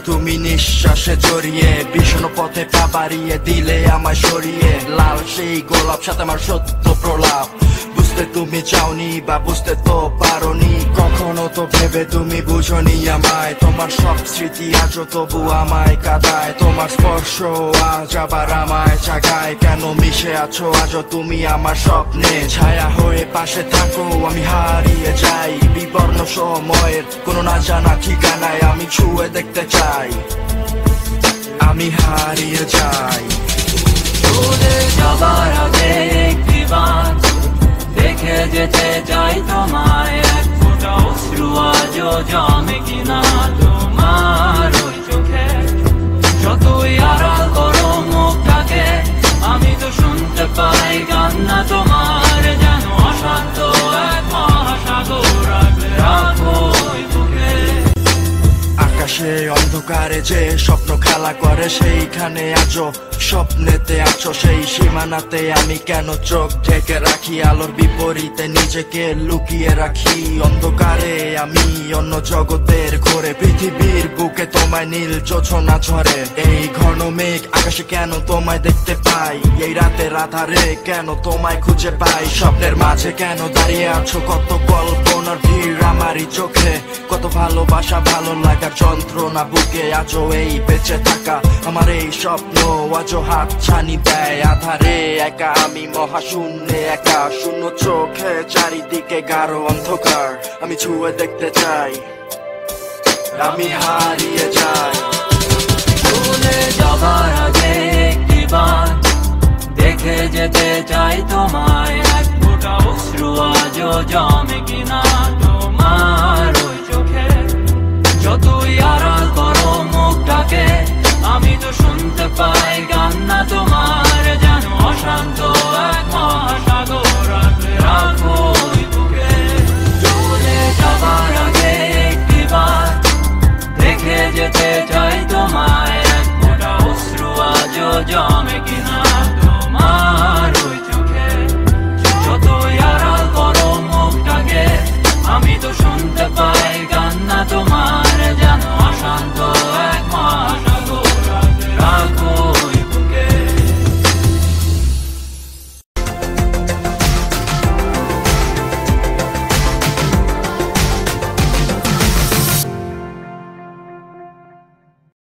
তুমি নিঃশ্বাসে জড়িয়ে, ভীষণ পথে পা বাড়িয়ে দিলে আমায় সরিয়ে। লাল সেই গোলাপ সাথে আমার সত্য প্রলাপ, বুঝতে তুমি চাওনি বা বুঝতে তো পারোনি। কখনো তো ভেবে তুমি বুঝনি আমায়, তোমার সব স্মৃতি আজও তবু আমায় কাঁদায়। তোমার স্পর্শ আজ আবার আমায় জাগায়, কেন মিশে আছো আজও তুমি আমার স্বপ্নে। ছায়া হয়ে পাশে থাকো, আমি হারিয়ে যাই বিবর্ণ সময়ের কোনো না জানা ঠিকানায়। আমি ছুঁয়ে দেখতে চাই, আমি হারিয়ে যাই। চলে যাবার আগে একটিবার দেখে যেতে চাই তোমায়, এক ফোঁটা অশ্রু আজও জমে কিনা তোমার ওই চোখে। যতই আড়াল করো মুখটাকে, আমি তো শুনতে পাই কান্না তোমার, যেন অশান্ত এক মহাসাগর রাখলে রাখো ওই বুকে। আকাশে অন্ধকারে যে স্বপ্ন খেলা করে, সেইখানে আজও স্বপ্নেতে আছো সেই সীমানাতে। আমি কেন চোখ ঢেকে রাখি, আলোর বিপরীতে নিজেকে লুকিয়ে রাখি। অন্ধকারে আমি অন্য জগতের ঘোরে, পৃথিবীর বুকে তোমায় নীল জোছনা ঝরে। এই ঘন মেঘ আকাশে কেন তোমায় দেখতে পাই, এই রাতের আধারে কেন তোমায় খুঁজে পাই। স্বপ্নের মাঝে কেন দাঁড়িয়ে আছো, কত কল্পনার ভিড় আমারই চোখে। কত ভালোবাসা ভালো লাগার যন্ত্রণা বুকে, আজও এই বেঁচে থাকা আমার এই স্বপ্ন আজও হাত ছানি দেয় আধারে। একা আমি মহাশূন্যে একা, শূন্য চোখে চারিদিকে গাঢ় অন্ধকার। আমি ছুঁয়ে দেখতে চাই, আমি হারিয়ে যাই। চলে যাবার আগে একটিবার দেখে যেতে চাই তোমায়, এক ফোঁটা অশ্রু আজও জমে কিনা তোমার